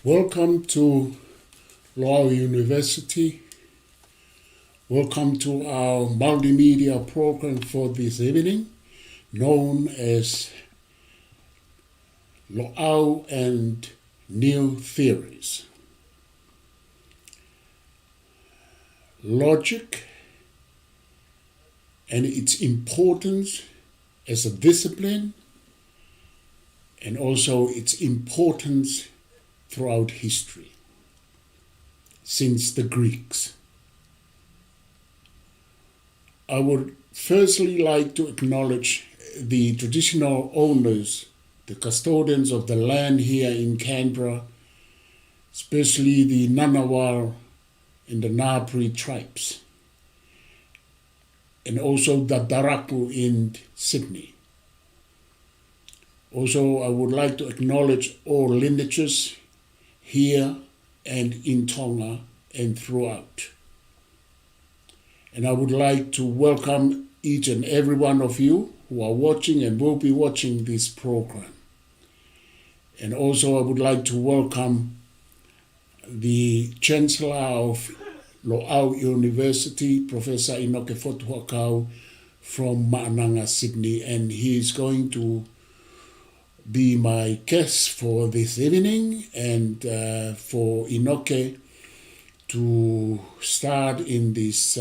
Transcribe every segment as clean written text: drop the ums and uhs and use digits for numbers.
Welcome to Law University. Welcome to our multimedia program for this evening, known as Law and New Theories. Logic and its importance as a discipline, and also its importance throughout history, since the Greeks. I would firstly like to acknowledge the traditional owners, the custodians of the land here in Canberra, especially the Ngunnawal and the Ngāpuhi tribes, and also the Daraku in Sydney. Also, I would like to acknowledge all lineages here and in Tonga and throughout. And I would like to welcome each and every one of you who are watching and will be watching this program. And also I would like to welcome the Chancellor of Lo'au University, Professor Inoke Fotu Hu'akau from Ma'ananga, Sydney, and he is going to be my guest for this evening, and for Inoke to start in this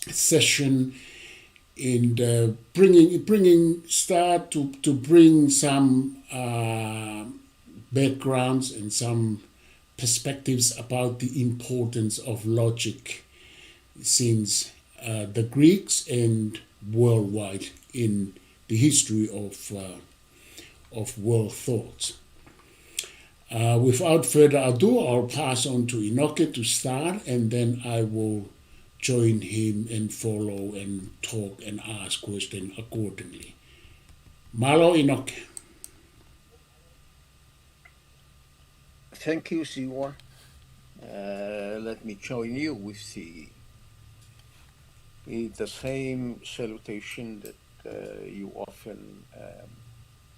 session in bring some backgrounds and some perspectives about the importance of logic since the Greeks and worldwide in the history of world thought. Without further ado, I'll pass on to Inoke to start, and then I will join him and follow and talk and ask questions accordingly. MALO, Inoke. Thank you, Siwa. Let me join you with the same salutation that you often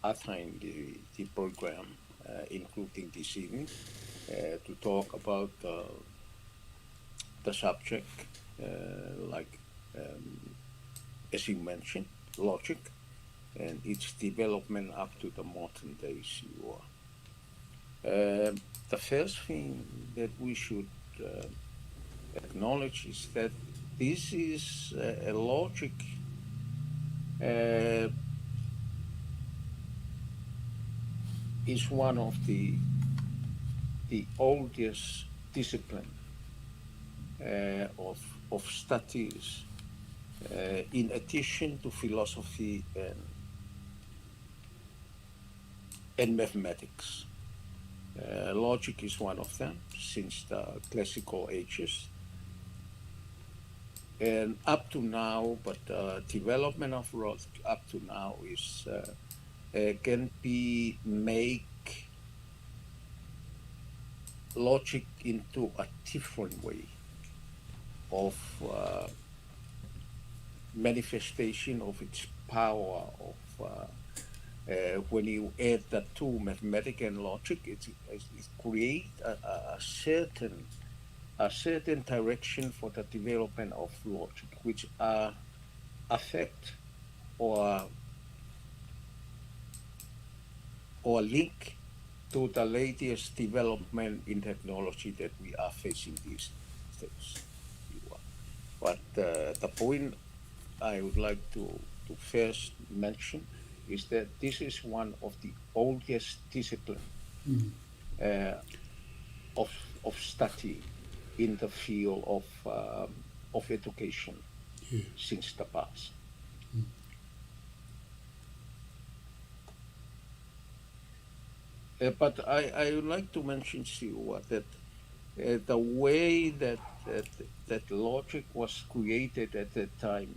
assign the program, including this evening, to talk about the subject, as you mentioned, logic and its development up to the modern days. The first thing that we should acknowledge is that this is a logic is one of the oldest discipline of studies, in addition to philosophy and mathematics. Logic is one of them since the classical ages, and up to now, but development of logic up to now is can be make logic into a different way of manifestation of its power of when you add the two, mathematics and logic, it create a certain direction for the development of logic, which affect or link to the latest development in technology that we are facing these days. But the point I would like to first mention is that this is one of the oldest discipline of study in the field of education since the past. But I would like to mention, Siwa, that the way that logic was created at that time,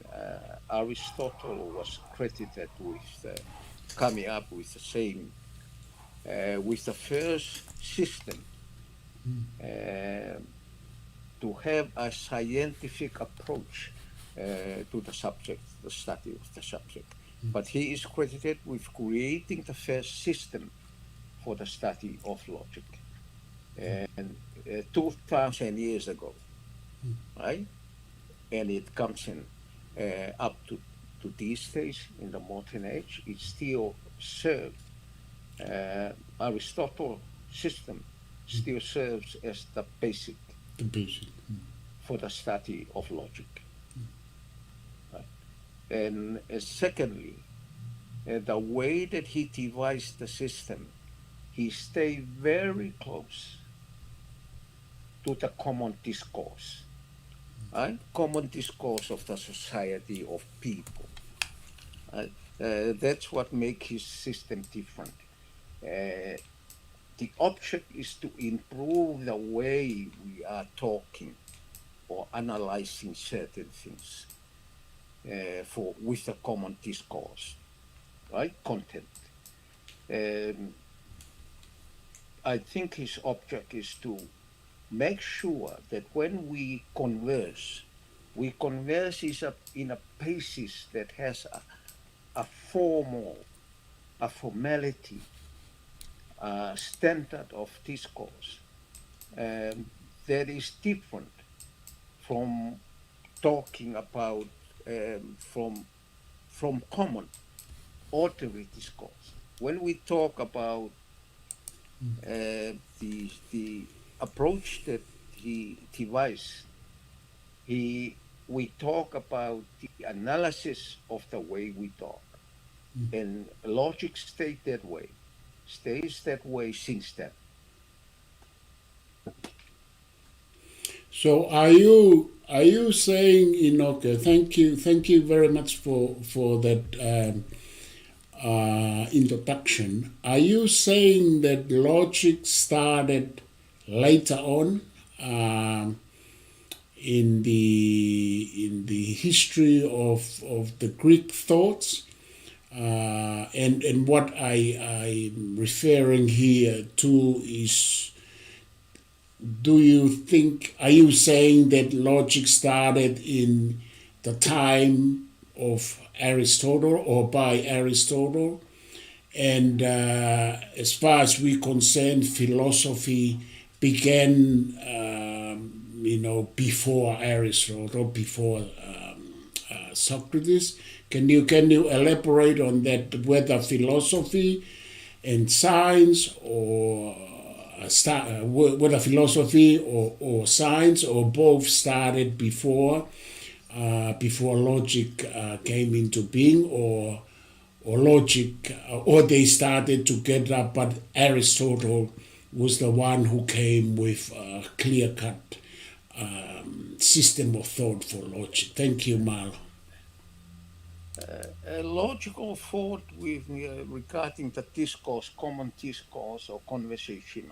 Aristotle was credited with coming up with the same, with the first system to have a scientific approach to the subject, the study of the subject. But he is credited with creating the first system for the study of logic. and 2,000 years ago, right? And it comes in up to these days in the modern age. It still serves Aristotle system still serves as the basic The basic. for the study of logic. Right? And secondly, the way that he devised the system, he stayed very close to the common discourse, right? Common discourse of the society of people. Right? That's what makes his system different. The object is to improve the way we are talking or analyzing certain things with a common discourse, right? Content. I think his object is to make sure that when we converse in a basis that has a formality, a standard of discourse that is different from talking about from common ordinary discourse. When we talk about the approach that he devised, we talk about the analysis of the way we talk, and logic stays that way since then. So are you saying, Inoke? Thank you very much for that introduction. Are you saying that logic started later on in the history of the Greek thoughts? And what I'm referring here to is, are you saying that logic started in the time of Aristotle or by Aristotle? And as far as we concerned, philosophy began, before Aristotle, before Socrates. Can you elaborate on that? Whether philosophy and science, or whether philosophy or science, or both started before logic came into being, or logic, or they started together, but Aristotle was the one who came with a clear-cut system of thought for logic. Thank you, Malo. A logical thought with regarding the discourse, common discourse or conversation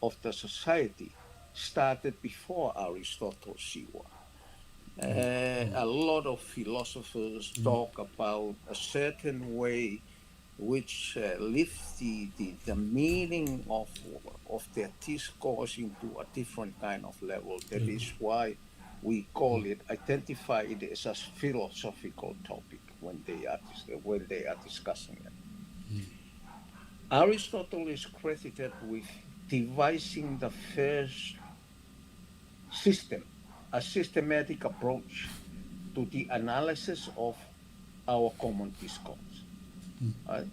of the society started before Aristotle. A lot of philosophers talk about a certain way which lifts the meaning of their discourse into a different kind of level. That is why we identify it as a philosophical topic when they are discussing it. Aristotle is credited with devising the first system, a systematic approach to the analysis of our common discourse. Right?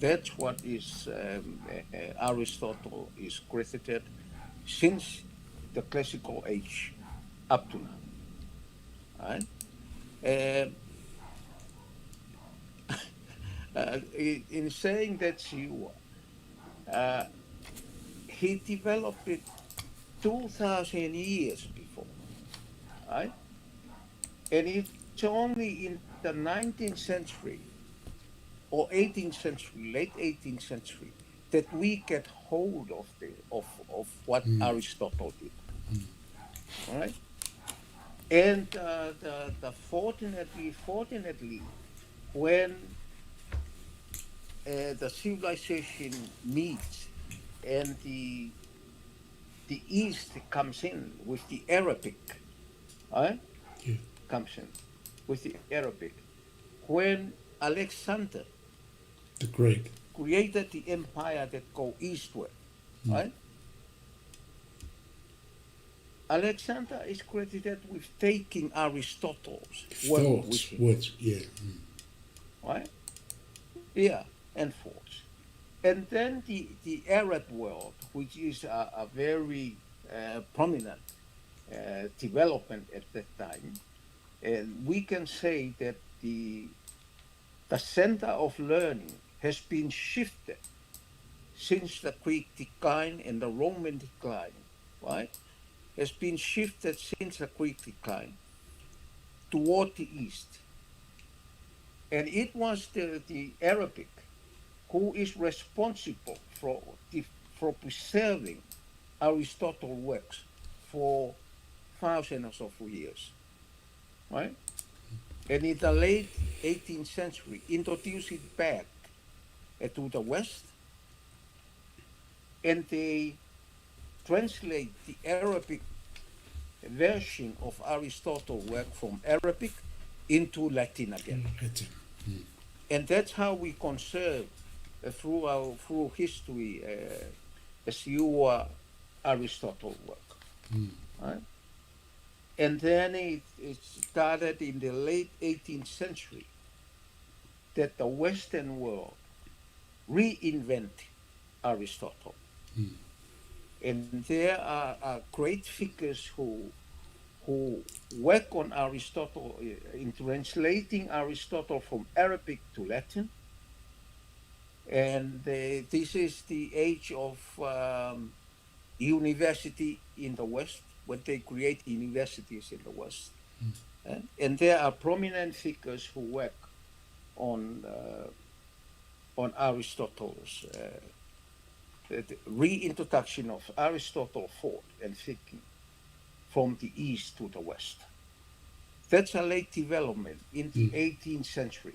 That's what is Aristotle is credited since the classical age up to now. Right? In saying that he developed it 2,000 years before, right? And it's only in the 19th century or 18th century, late 18th century, that we get hold of what Aristotle did, all right? And fortunately, when the civilization meets and the East comes in with the Arabic, right? Yeah. Comes in with the Arabic. When Alexander The Great. created the empire that go eastward, right? Alexander is credited with taking Aristotle's work with Thoughts, him, words, yeah. right? Yeah, and thoughts. And then the Arab world, which is a very prominent development at that time, and we can say that the center of learning has been shifted since the Greek decline and the Roman decline, right? Has been shifted since the Greek decline toward the east. And it was the Arabic who is responsible for preserving Aristotle's works for thousands of years, right? And in the late 18th century, introduced it back to the West, and they translate the Arabic version of Aristotle's work from Arabic into Latin again. And that's how we conserve through history as you Aristotle work. Right? And then it started in the late 18th century that the Western world reinvented Aristotle. And there are great figures who work on Aristotle in translating Aristotle from Arabic to Latin. And this is the age of university in the West, when they create universities in the West. And there are prominent figures who work on Aristotle's the reintroduction of Aristotle thought and thinking from the East to the West. That's a late development in the 18th century,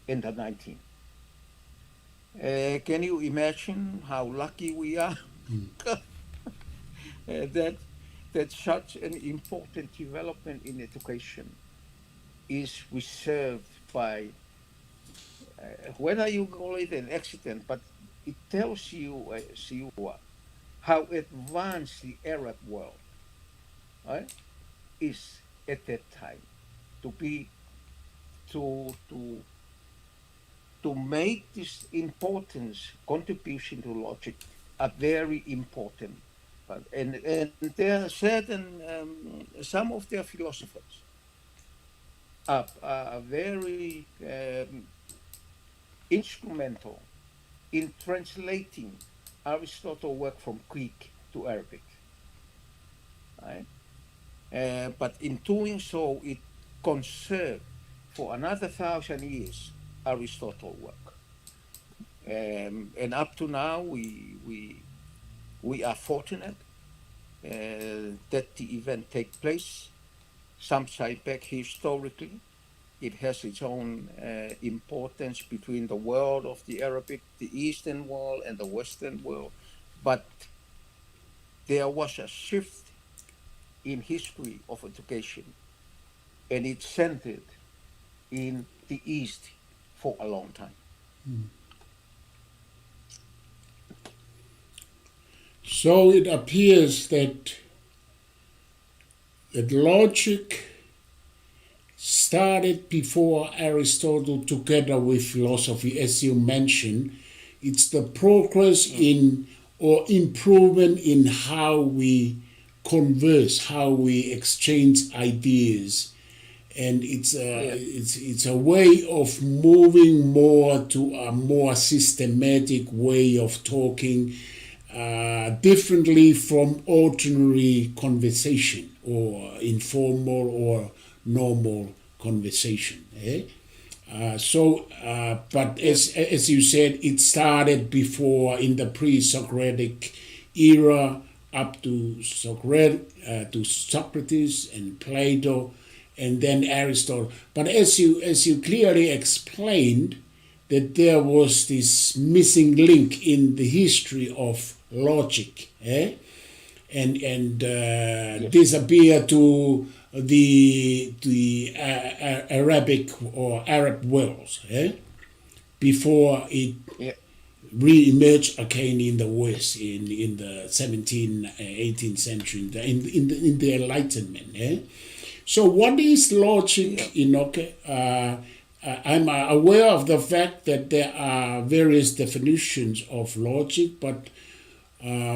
in the 19th. Can you imagine how lucky we are that such an important development in education is reserved by, whether you call it an accident, but it tells you, how advanced the Arab world, right, is at that time to make this importance contribution to logic a very important. And there are certain some of their philosophers are very instrumental in translating Aristotle's work from Greek to Arabic. Right? But in doing so, it conserved for another 1,000 years Aristotle's work. And up to now, we are fortunate that the event take place. Some side back historically. It has its own importance between the world of the Arabic, the Eastern world, and the Western world. But there was a shift in history of education, and it centered in the East for a long time. So it appears that logic started before Aristotle together with philosophy, as you mentioned. It's the progress in or improvement in how we converse, how we exchange ideas. And it's a way of moving more to a more systematic way of talking, differently from ordinary conversation or informal or normal conversation. But as you said, it started before, in the pre-Socratic era, up to Socrates and Plato, and then Aristotle. But as you clearly explained, that there was this missing link in the history of logic, and disappear to the Arabic or Arab worlds, before it re-emerged again in the West in the 17th, 18th century, in the Enlightenment. So what is logic, Inoke? I'm aware of the fact that there are various definitions of logic, but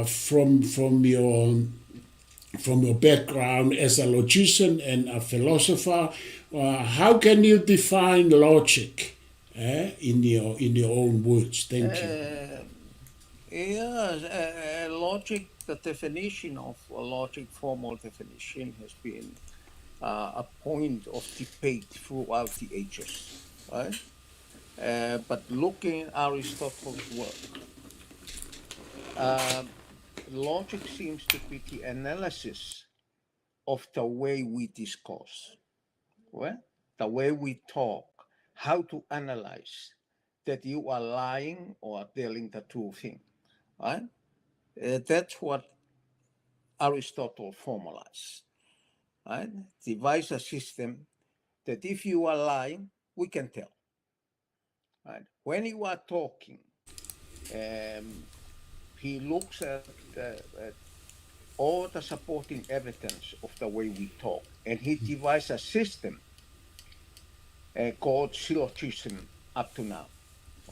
from your background as a logician and a philosopher, how can you define logic in your own words? Thank you. Logic. The definition of a logic, formal definition, has been a point of debate throughout the ages, right? But looking at Aristotle's work, logic seems to be the analysis of the way we discourse, well, the way we talk, how to analyze that you are lying or telling the true thing, right? That's what Aristotle formalized, right? Devise a system that if you are lying, we can tell, right? When you are talking, he looks at all the supporting evidence of the way we talk, and he devised a system called syllogism up to now,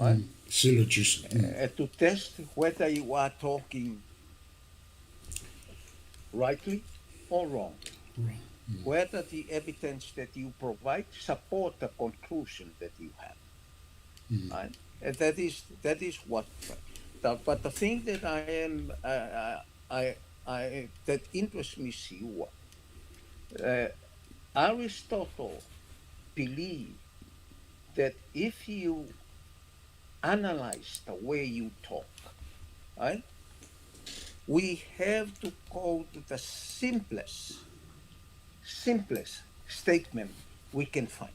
right? Syllogism. To test whether you are talking rightly or wrongly, whether the evidence that you provide support the conclusion that you have, right? And that is what. But the thing that that interests me, Siwa, Aristotle believed that if you analyze the way you talk, right, we have to go to the simplest statement we can find,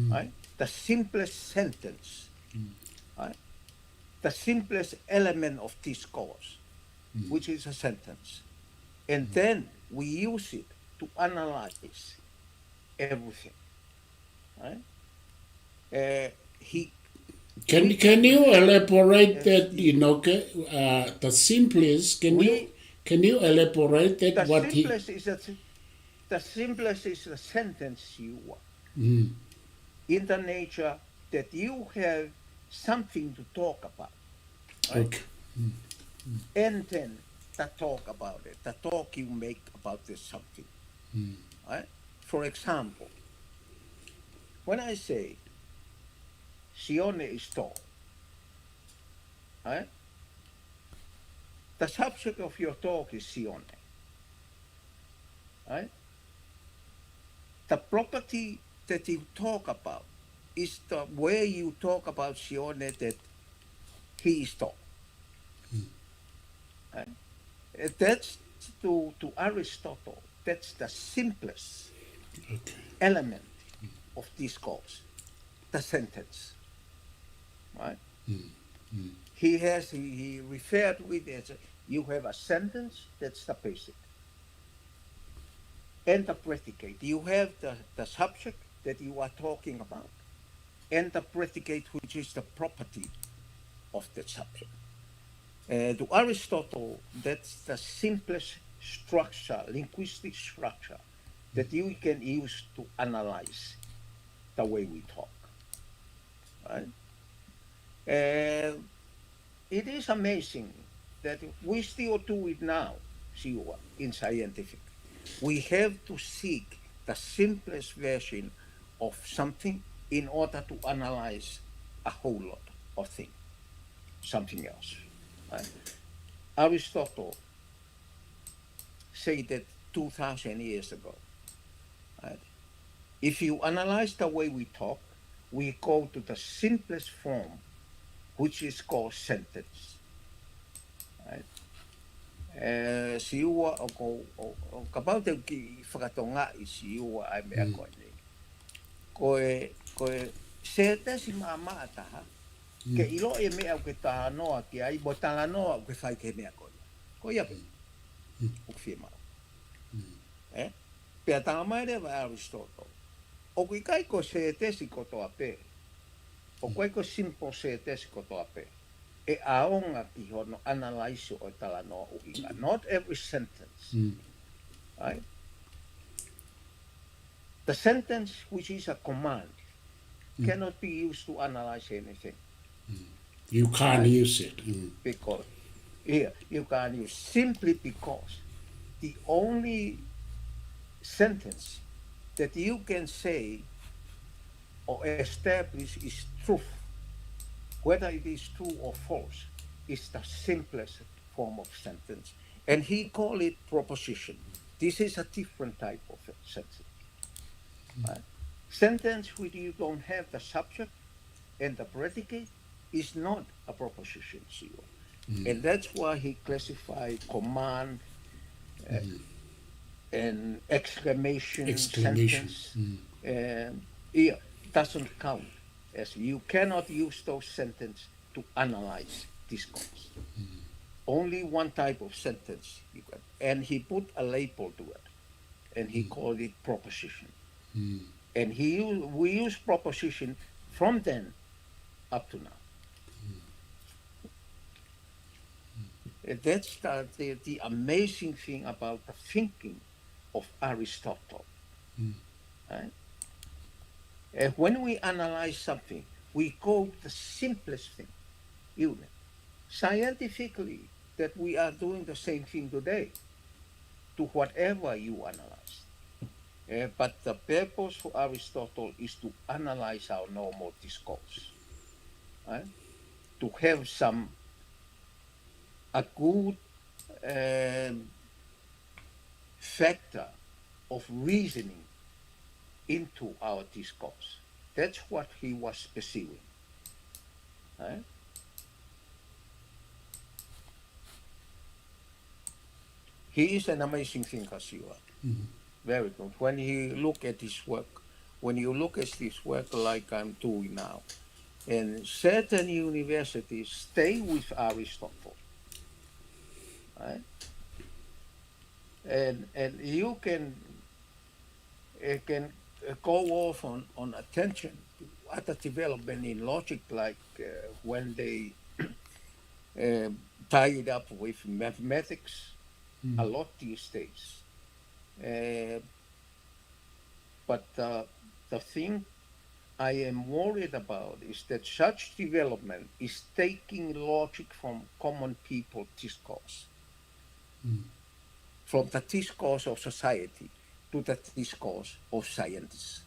right? The simplest sentence, right? The simplest element of discourse, which is a sentence. And then we use it to analyze everything, right? Can you elaborate that, Inoke? The simplest, can you elaborate that? The simplest is a sentence you want, in the nature that you have something to talk about, right? Okay. And then the talk about it, the talk you make about this something, right? For example, when I say Sione is tall, right? The subject of your talk is Sione, right? The property that you talk about is the way you talk about Sione, that he is tall. Right? That's to Aristotle, that's the simplest element of discourse, the sentence. Right? He referred with it as you have a sentence, that's the basic. And the predicate. You have the subject that you are talking about, and the predicate, which is the property of the subject. To Aristotle, that's the simplest structure, linguistic structure, that you can use to analyze the way we talk. Right? And it is amazing that we still do it now, Siwa, in scientific. We have to seek the simplest version of something in order to analyze a whole lot of things, something else. Right? Aristotle said that 2,000 years ago. Right? If you analyze the way we talk, we go to the simplest form, which is called sentence. Right? Siua o kapau te ki whakatonga I siua ai mea koe nei. Koe se te si maa taha, ke ilo e mea ke taha noa ki ai, mo tala noa ke whai ke mea koe. Koe iape, o whia mao. Pea tanga mai rewa Aristotle. O kui kai ko se te si kotoa pe. O koe ko simple se te si kotoa pe. e aonga ki hono analyze o tala no uhinga. Not every sentence, right? The sentence, which is a command, cannot be used to analyze anything. You can't Right. use it. Because here you can use simply because the only sentence that you can say or establish is truth, whether it is true or false, is the simplest form of sentence. And he called it proposition. This is a different type of sentence. Right? Sentence where you don't have the subject and the predicate is not a proposition. And that's why he classified command and exclamation sentence. And it doesn't count, as you cannot use those sentences to analyze discourse. Only one type of sentence you can. And he put a label to it, and he called it proposition. And we use proposition from then up to now. And that's the amazing thing about the thinking of Aristotle. Right? And when we analyze something, we go to the simplest thing, isn't it? Scientifically, that we are doing the same thing today to whatever you analyze. But the purpose for Aristotle is to analyze our normal discourse, right? To have a good factor of reasoning into our discourse. That's what he was pursuing. Right? He is an amazing thinker, Siwa. Very good. When you look at his work, like I'm doing now, and certain universities stay with Aristotle, right? And you can go off on attention to other development in logic, like when they tie it up with mathematics a lot these days. But the thing I am worried about is that such development is taking logic from common people discourse, from the discourse of society to the discourse of science.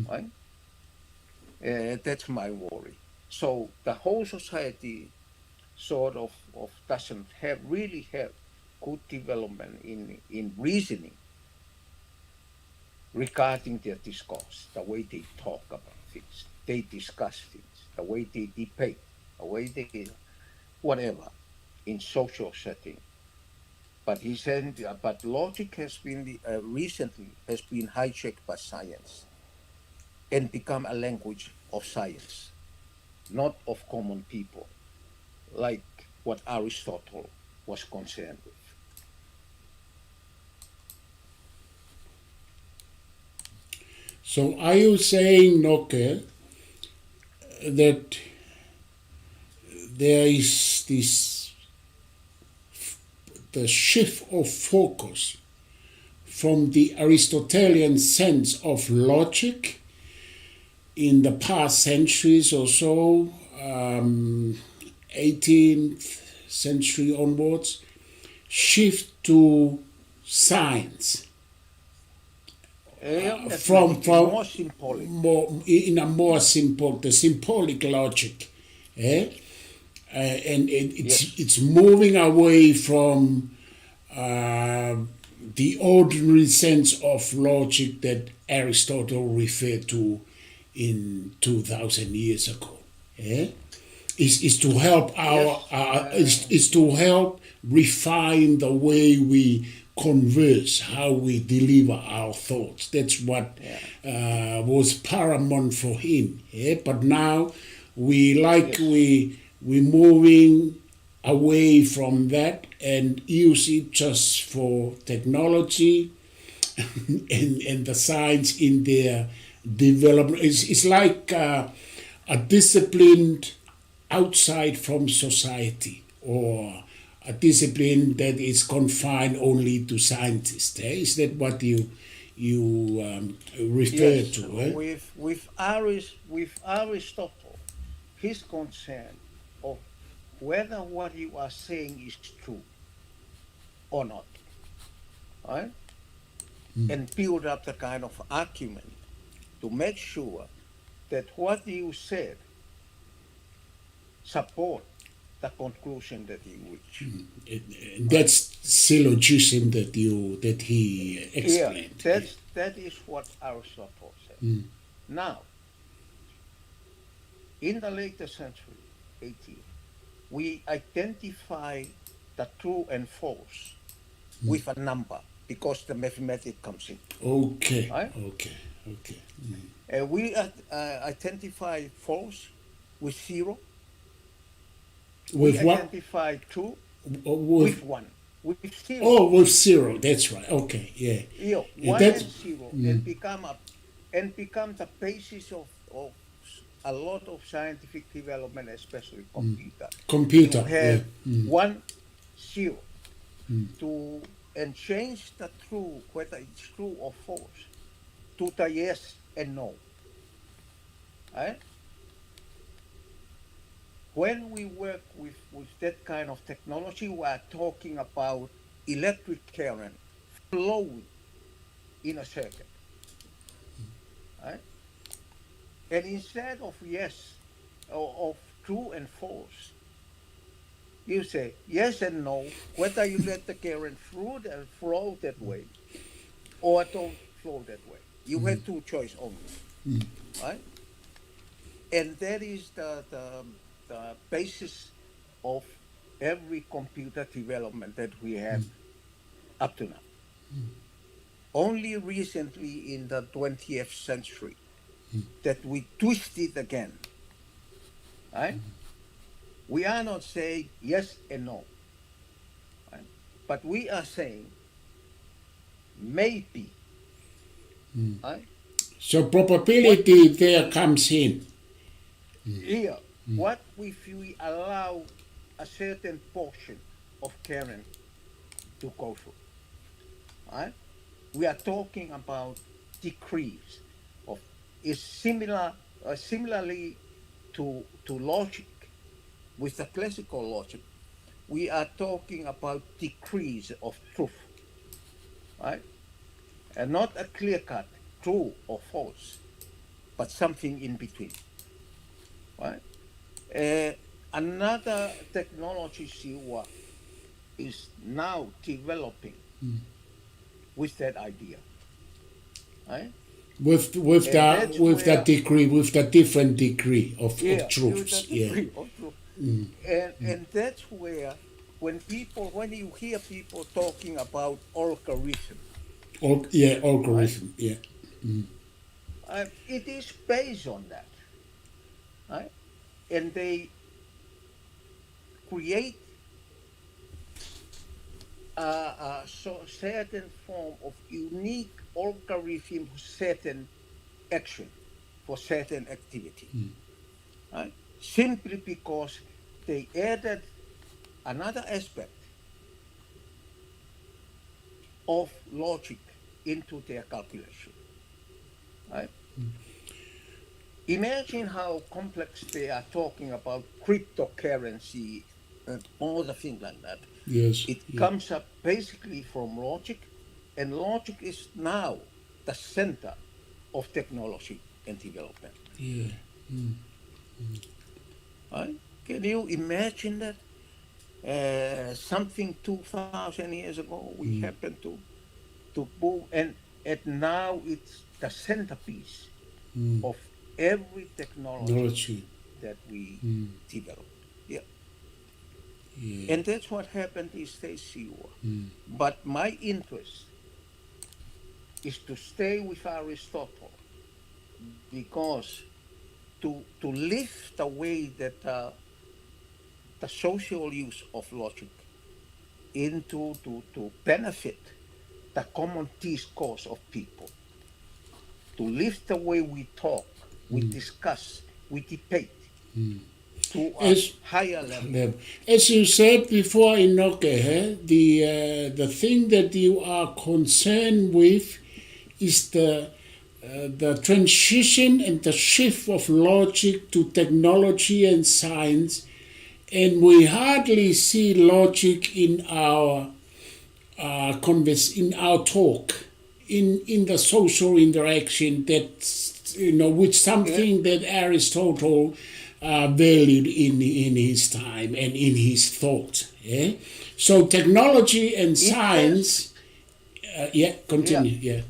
Right? That's my worry. So the whole society sort of doesn't really have good development in reasoning regarding their discourse, the way they talk about things, they discuss things, the way they debate, the way they whatever in social setting. But he said, but logic has been recently has been hijacked by science and become a language of science, not of common people, like what Aristotle was concerned with. So are you saying, Noke, that there is the shift of focus from the Aristotelian sense of logic in the past centuries or so, 18th century onwards, shift to science? From more symbolic. In a more simple, the symbolic logic. And it's moving away from the ordinary sense of logic that Aristotle referred to in 2,000 years ago. Is to help is to help refine the way we converse, how we deliver our thoughts. That's what was paramount for him. But now we're moving away from that and use it just for technology and the science in their development. It's like a disciplined outside from society, or a discipline that is confined only to scientists. Is that what you refer Yes, to? Eh? with Aristotle, his concern of whether what you are saying is true or not, right? And build up the kind of argument to make sure that what you said support the conclusion that you reach. That's syllogism that he Yeah, explained. that is what Aristotle said. Now, in the later century, 18, we identify the true and false with a number because the mathematics comes in. Okay, Right? okay, okay. We identify false with 0. We With what? identify true With with 1. With 0. oh, with 0. That's right. Okay, yeah. Yeah, And 1 and 0 and become the basis of a lot of scientific development, especially computer. You Computer. Yeah. have 1, 0 to and change the true, whether it's true or false, to the yes and no. Right? When we work with that kind of technology, we are talking about electric current flowing in a circuit. Right? And instead of yes, or of true and false, you say yes and no, whether you let the current through and flow that way or don't flow that way. You have two choices only. Right? And that is the basis of every computer development that we have up to now. Only recently in the 20th century that we twist it again. Right? We are not saying yes and no. Right? But we are saying maybe. Right? So probability there comes in. Here, what if we allow a certain portion of current to go through? Right? We are talking about decrease of is similarly to logic. With the classical logic, we are talking about decrease of truth, right? And not a clear cut true or false, but something in between, right? Another technology Siwa is now developing with that idea, right? With that degree, with the different degree of truths. Yeah. Of truth. And that's where when you hear people talking about algorithm, Algorithm. right? Yeah. It is based on that, right? And they create certain form of unique algorithm for certain action, for certain activity, right? Simply because they added another aspect of logic into their calculation, right? Imagine how complex they are talking about cryptocurrency and all the things like that. Yes. It comes up basically from logic, and logic is now the center of technology and development. Yeah. Right? Can you imagine that? Something 2,000 years ago we happened to boom, and now it's the centerpiece of every technology that we develop. Yeah. Yeah. And that's what happened these days, But my interest is to stay with Aristotle because to live the way that the social use of logic into to benefit the common discourse of people, to live the way we talk, we discuss, we debate, to a As, higher level. as you said before, Inoke, the thing that you are concerned with is the transition and the shift of logic to technology and science, and we hardly see logic in our in our talk, in the social interaction that with something that Aristotle valued in his time and in his thought. Yeah? So technology and science. Continue. Yeah.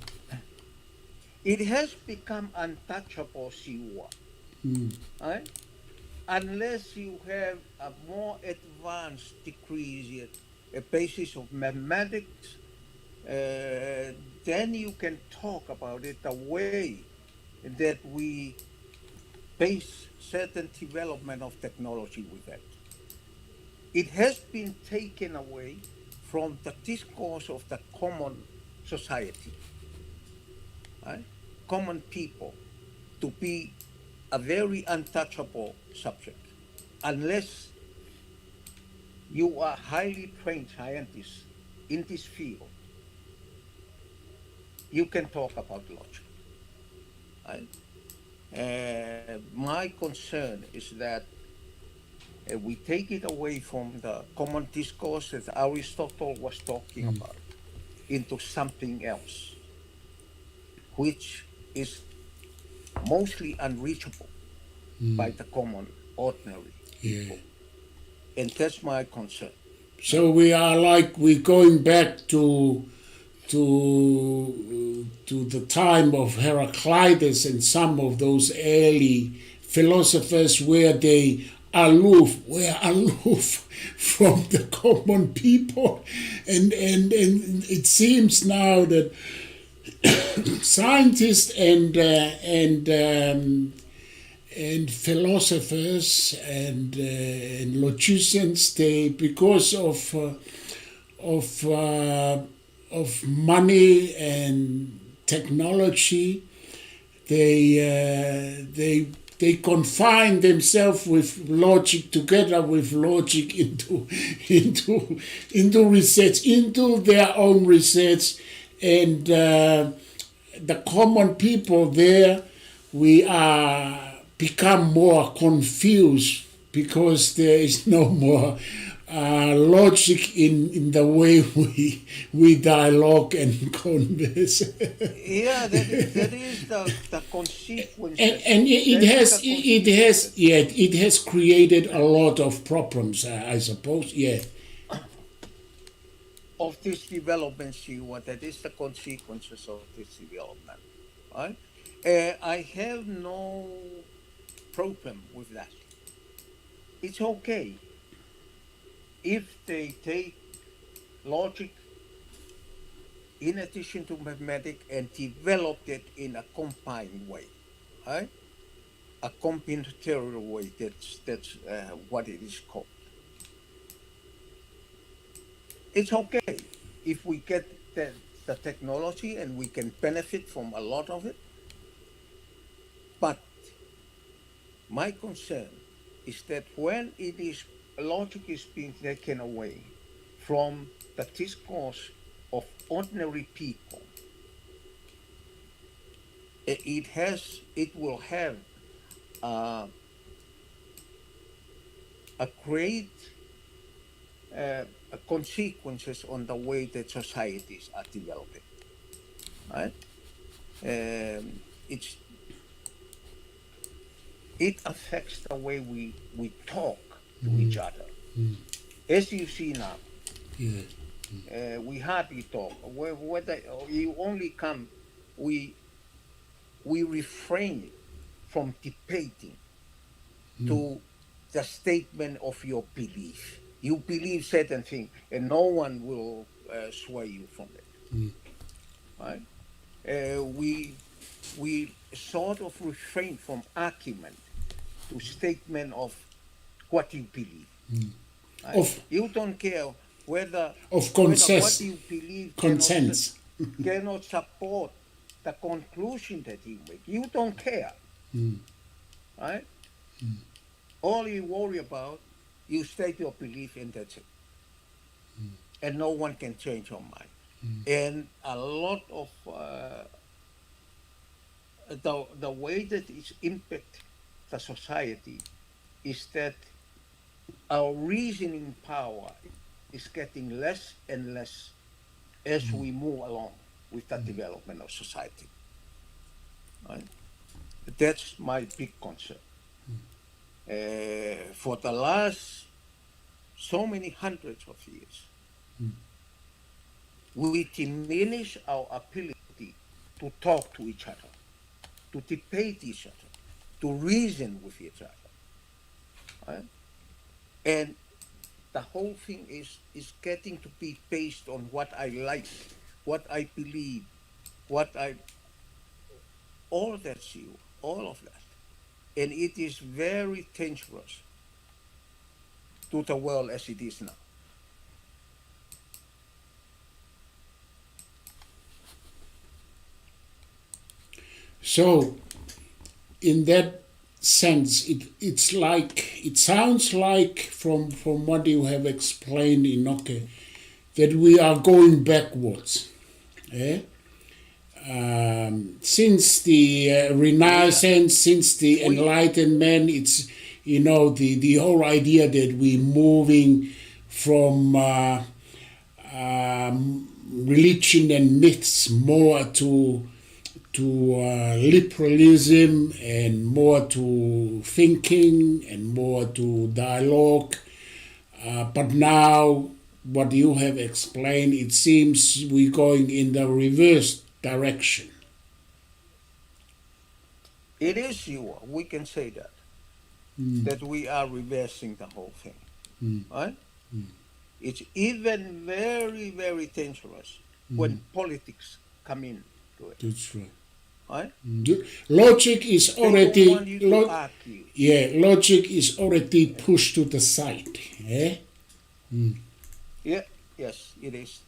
It has become untouchable, Siwa. Right? Unless you have a more advanced degree, a basis of mathematics, then you can talk about it the way that we base certain development of technology with that. It has been taken away from the discourse of the common society, right? Common people, to be a very untouchable subject, unless you are highly trained scientists in this field. You can talk about logic. Right? My concern is that we take it away from the common discourse that Aristotle was talking about into something else, which is mostly unreachable by the common, ordinary people. And that's my concern. So we're going back to the time of Heraclitus and some of those early philosophers where they were aloof from the common people, and it seems now that scientists and philosophers and logicians, they, because of money and technology, they confine themselves with logic, together with logic, into research, into their own research, and the common people there, we are become more confused because there is no more logic in the way we dialogue and converse. Yeah, that is the consequence. And it has created a lot of problems, I suppose. Yeah. Of this development, that is the consequences of this development. Right? I have no problem with that. It's okay if they take logic in addition to mathematics and develop it in a combined way, right? A combinatorial way. That's what it is called. It's okay if we get the technology and we can benefit from a lot of it. But my concern is that when logic is being taken away from the discourse of ordinary people, it will have a great consequences on the way that societies are developing. Right? It affects the way we talk to each other. As you see now, we hardly talk. Whether you only come, we refrain from debating to the statement of your belief. You believe certain thing, and no one will sway you from it. Right? We sort of refrain from argument to statement of what you believe. Right? You don't care whether what you believe cannot support the conclusion that you make. You don't care. Right? All you worry about, you state your belief and that's it. And no one can change your mind. And a lot of the way that it impact the society is that our reasoning power is getting less and less as we move along with the development of society. Right? That's my big concern. For the last so many hundreds of years, we diminish our ability to talk to each other, to debate each other, to reason with each other. Right? And the whole thing is getting to be based on what I like, what I believe, what I, all that's you, all of that. And it is very dangerous to the world as it is now. So, in that sense, it sounds like from what you have explained, Inoke, that we are going backwards. Since the Renaissance, since the Enlightenment, it's the whole idea that we're moving from religion and myths more to liberalism and more to thinking and more to dialogue. But now, what you have explained, it seems we're going in the reverse direction. It is you, we can say that, that we are reversing the whole thing. Right? It's even very, very dangerous when politics come in to it. That's right. Right? Logic is already don't want you to argue. logic is already pushed to the side. Yeah, yes, it is.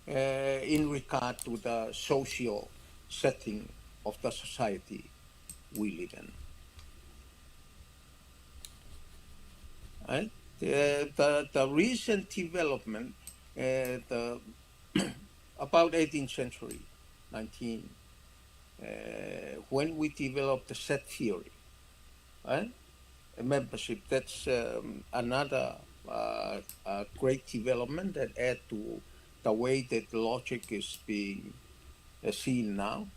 In regard to the social setting of the society we live in. Right? The recent development, about 18th century, 19, when we developed the set theory, right? A membership, that's another great development that add to the way that logic is being seen now.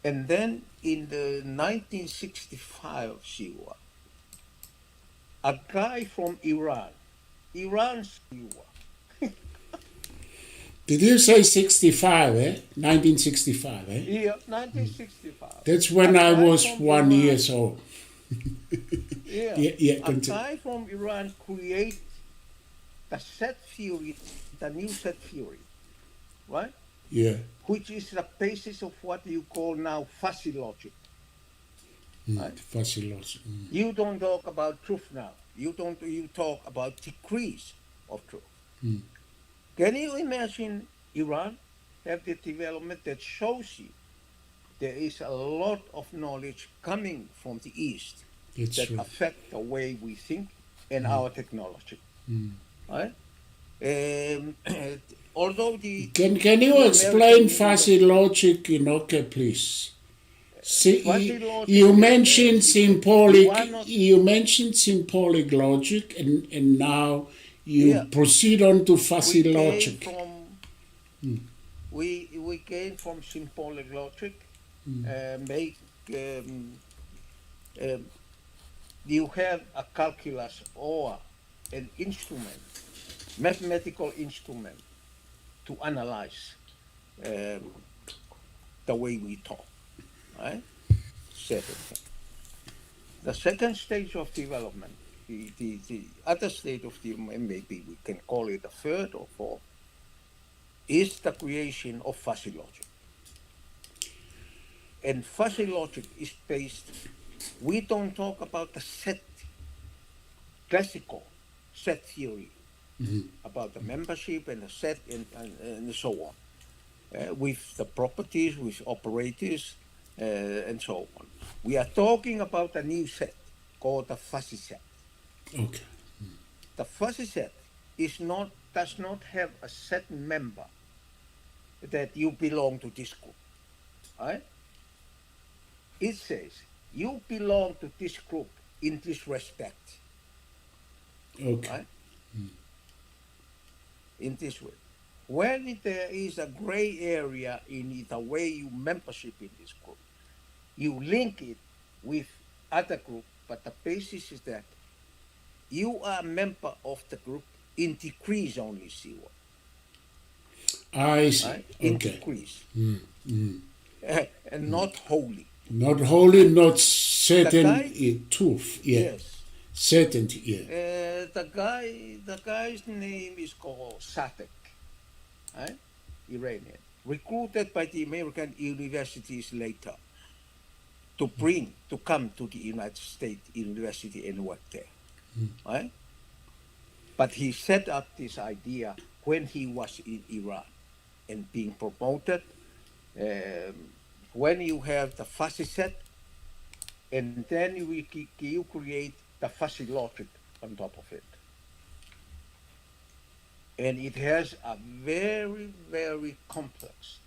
And then in the 1965, Siwa, a guy from Iran, Siwa. Did you say 65, 1965, Yeah, 1965. That's when I was 1 year old. A guy from Iran create the set theory, the new set theory, right? Yeah. Which is the basis of what you call now fuzzy logic. Right? Fuzzy logic. You don't talk about truth now. You talk about degrees of truth. Can you imagine Iran have the development that shows you there is a lot of knowledge coming from the East that affect the way we think and our technology. Right? Although the can you explain fuzzy logic, Inoke, please? You mentioned symbolic logic, and now you proceed on to fuzzy logic. We came from symbolic logic. You have a calculus or an instrument, mathematical instrument, to analyze the way we talk, right? The second stage of development, the other stage of development, maybe we can call it a third or fourth, is the creation of fuzzy logic. And fuzzy logic is based, we don't talk about the set, classical set theory, about the membership and the set and so on, with the properties, with operators, and so on. We are talking about a new set, called the fuzzy set. Okay. The fuzzy set does not have a set member that you belong to this group. Right? It says you belong to this group in this respect. Okay. Right? In this way. When there is a gray area in the way you membership in this group, you link it with other group, but the basis is that you are a member of the group in decrease only, Siwa. I see. Right? In Okay. decrease. Mm. And not wholly. Not wholly, Right? not certain guy, truth. Yeah. Yes. Certainty. Yeah. The guy's name is called Satek, right? Iranian, recruited by the American universities later to come to the United States University and work there, right? But he set up this idea when he was in Iran and being promoted. When you have the fuzzy set, and then you create the fuzzy logic on top of it. And it has a very, very complex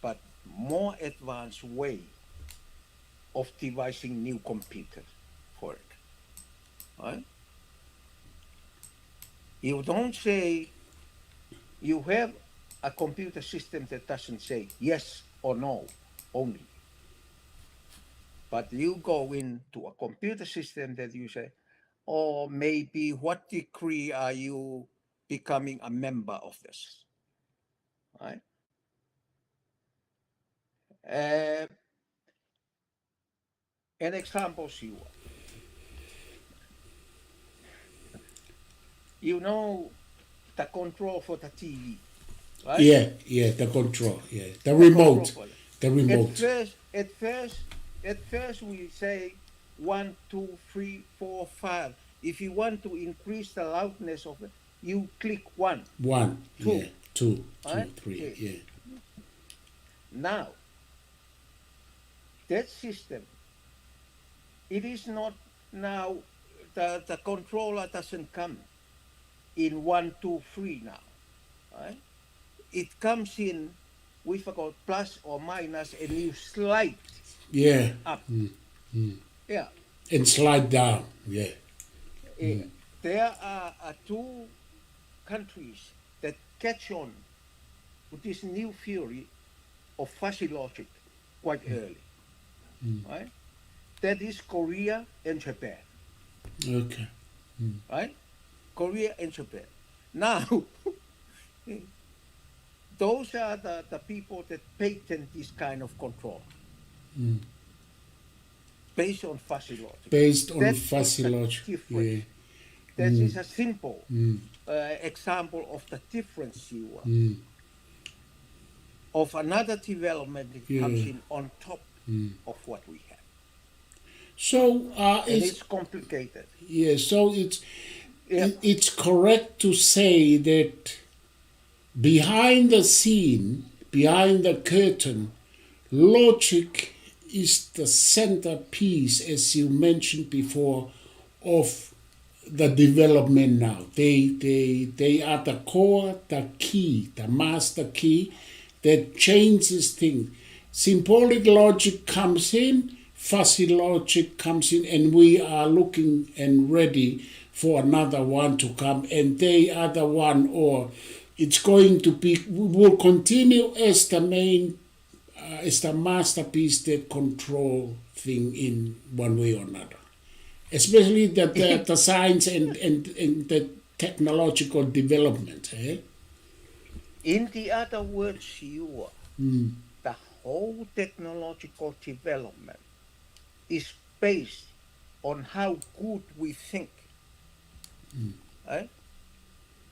but more advanced way of devising new computers for it. Right? You don't say you have a computer system that doesn't say yes or no only. But you go into a computer system that you say, or maybe what degree are you becoming a member of this? Right? An example, Siwa. You know the control for the TV, right? Yeah, the control, the remote, the remote. At first we say 1, 2, 3, 4, 5. If you want to increase the loudness of it, you click 1. 1, 2, yeah, 2, right? 2, 3, yeah. Now, that system, it is not now, the controller doesn't come in 1, 2, 3 now, right? It comes in with a plus or minus, and you slide up. Yeah. And slide down, yeah. There are 2 countries that catch on with this new theory of fuzzy logic quite early, right? That is Korea and Japan. Okay. Right? Korea and Japan. Now, those are the people that patent this kind of control based on fuzzy logic. Based on That fuzzy is logic, difference. yeah. That is a simple example of the difference of another development that comes in on top of what we have. So it's complicated. Yeah, so it's correct to say that behind the scene, behind the curtain, logic is the centerpiece, as you mentioned before, of the development now. They are the core, the key, the master key that changes things. Symbolic logic comes in, fuzzy logic comes in, and we are looking and ready for another one to come, and they are the one, or it's going to be, will continue as the main, as the masterpiece that control thing in one way or another. Especially the science and the technological development. In the other words, the whole technological development is based on how good we think,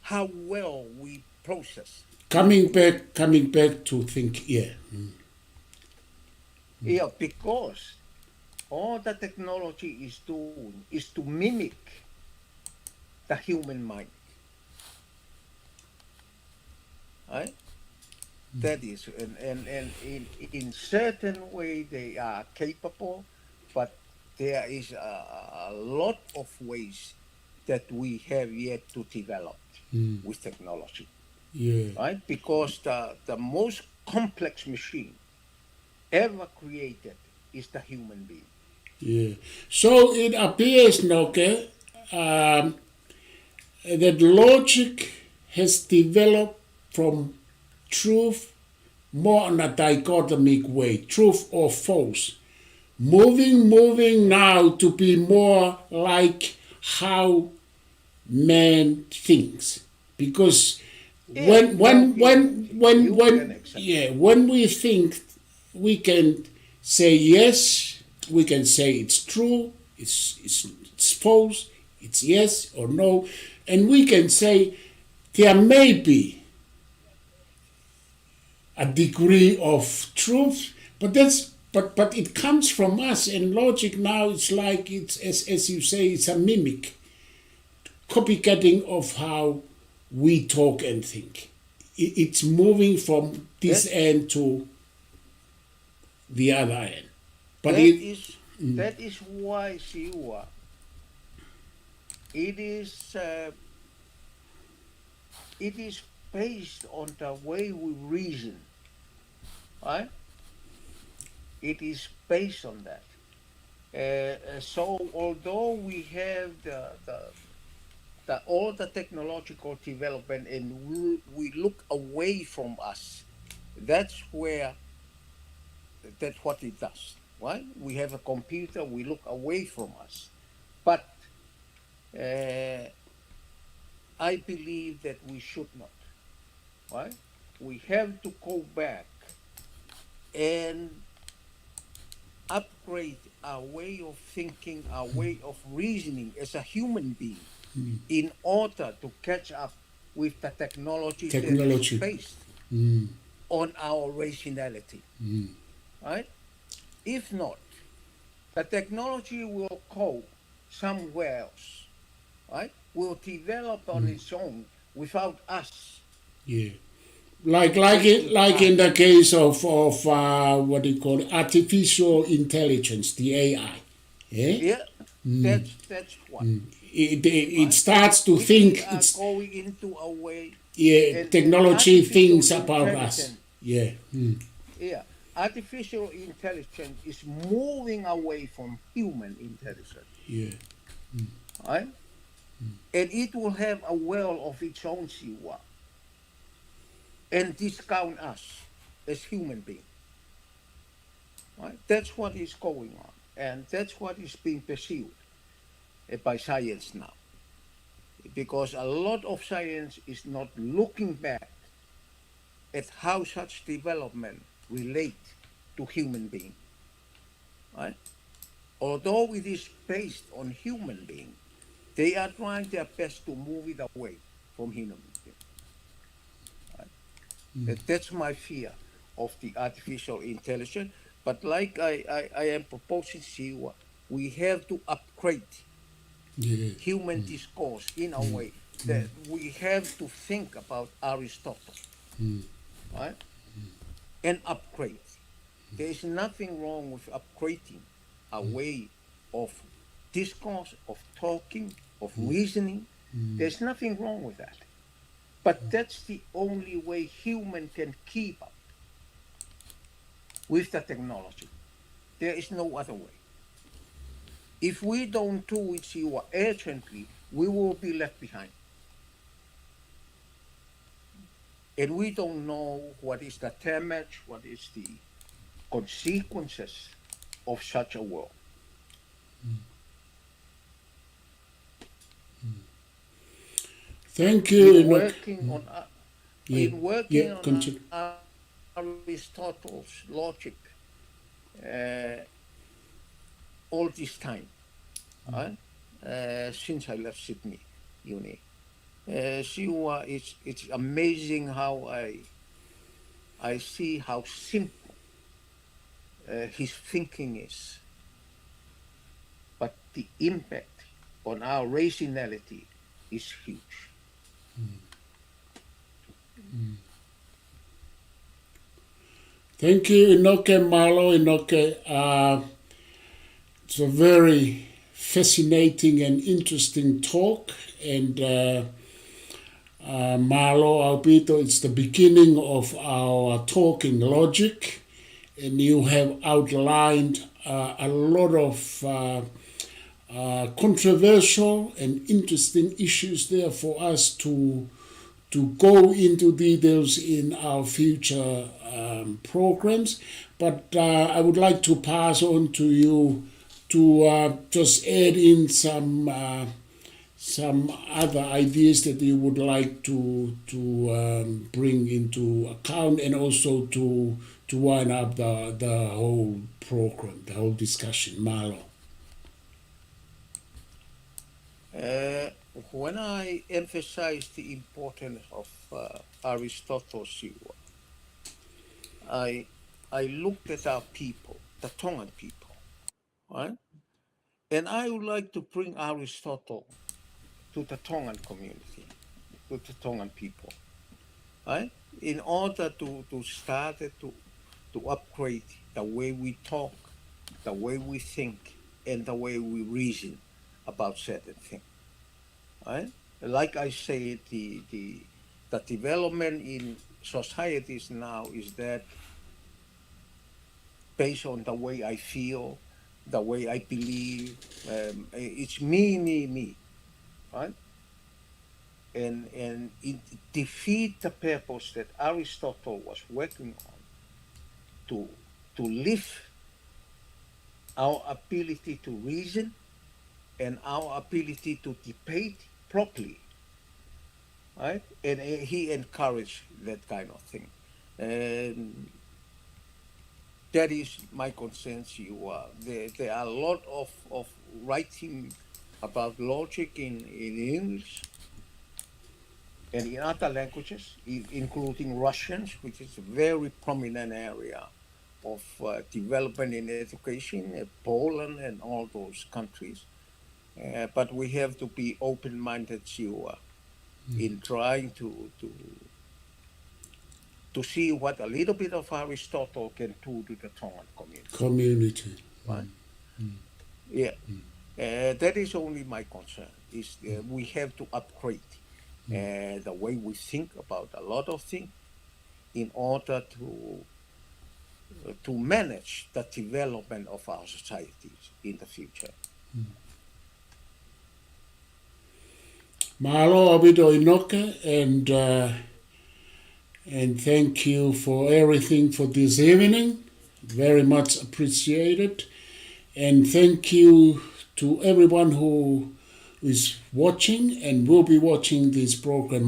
how well we process. Coming back to think, yeah. Yeah, because all the technology is doing is to mimic the human mind. Right? That is, and in certain way they are capable, but there is a lot of ways that we have yet to develop with technology, Yeah. right? Because the most complex machine ever created is the human being. Yeah. So it appears, Noke, that logic has developed from truth more on a dichotomic way, truth or false, moving now to be more like how man thinks. Because Yeah, you can accept. when we think, we can say yes, we can say it's true, it's false, it's yes or no, and we can say there may be a degree of truth, but but it comes from us, and logic now it's like it's as you say, it's a mimic, copycatting of how we talk and think. It's moving from this That end to the other end. But that is why Siwa, it is uh, it is based on the way we reason, right? It is based on that. So although we have all the technological development and we look away from us, that's where that's what it does, right? We have a computer, we look away from us. But uh, I believe that we should not, right? We have to go back and upgrade our way of thinking, our way of reasoning as a human being in order to catch up with the technology that is technology. based on our rationality, right? If not, the technology will go somewhere else, right? Will develop on its own without us Yeah. taking Like part. in the case of what do you call it? Artificial intelligence, the AI. Yeah? Yeah, that's what, It right? starts to We think, are it's, going into a way, yeah, and technology artificial thinks about us. intelligence, Yeah. yeah, artificial intelligence is moving away from human intelligence, Yeah. right? And it will have a will of its own, Siwa, and discount us as human beings, right? That's what is going on, and that's what is being pursued by science now, because a lot of science is not looking back at how such development relate to human being, right? Although it is based on human being, they are trying their best to move it away from human being. Right? That's my fear of the artificial intelligence. But like I am proposing, Siwa, we have to upgrade Yeah. human discourse in a way that we have to think about Aristotle, right? And upgrade. There is nothing wrong with upgrading a way of discourse, of talking, of reasoning. There's nothing wrong with that. But that's the only way human can keep up with the technology. There is no other way. If we don't do it urgently, we will be left behind. And we don't know what is the damage, what is the consequences of such a world. Thank you, In Enoch. working on Yeah. Yeah. Continue. Aristotle's logic uh, all this time, right? Since I left Sydney Uni. It's amazing how I see how simple his thinking is, but the impact on our rationality is huge. Thank you, Inoke, Malo, Inoke. it's a very fascinating and interesting talk, and MALO, Alpito, it's the beginning of our talk in logic, and you have outlined a lot of controversial and interesting issues there for us to go into details in our future programs. But I would like to pass on to you to just add in some other ideas that you would like to bring into account, and also to wind up the whole program, the whole discussion. MALO. When I emphasize the importance of Aristotle's view, I looked at our people, the Tongan people, right? And I would like to bring Aristotle to the Tongan community, to the Tongan people, right? In order to start to upgrade the way we talk, the way we think, and the way we reason about certain things, right? Like I said, the development in societies now is that based on the way I feel, the way I believe, it's me, right? And it defeats the purpose that Aristotle was working on, to lift our ability to reason and our ability to debate properly, right? And he encouraged that kind of thing. And that is my concern. There are a lot of writing about logic in English and in other languages, including Russians, which is a very prominent area of development in education, Poland and all those countries. But we have to be open-minded in trying to see what a little bit of Aristotle can do to the Tongan community. Right? Yeah. That is only my concern, is we have to upgrade the way we think about a lot of things in order to manage the development of our societies in the future. Mahalo Abito Inoke, and thank you for everything for this evening. Very much appreciated. And thank you to everyone who is watching and will be watching this program.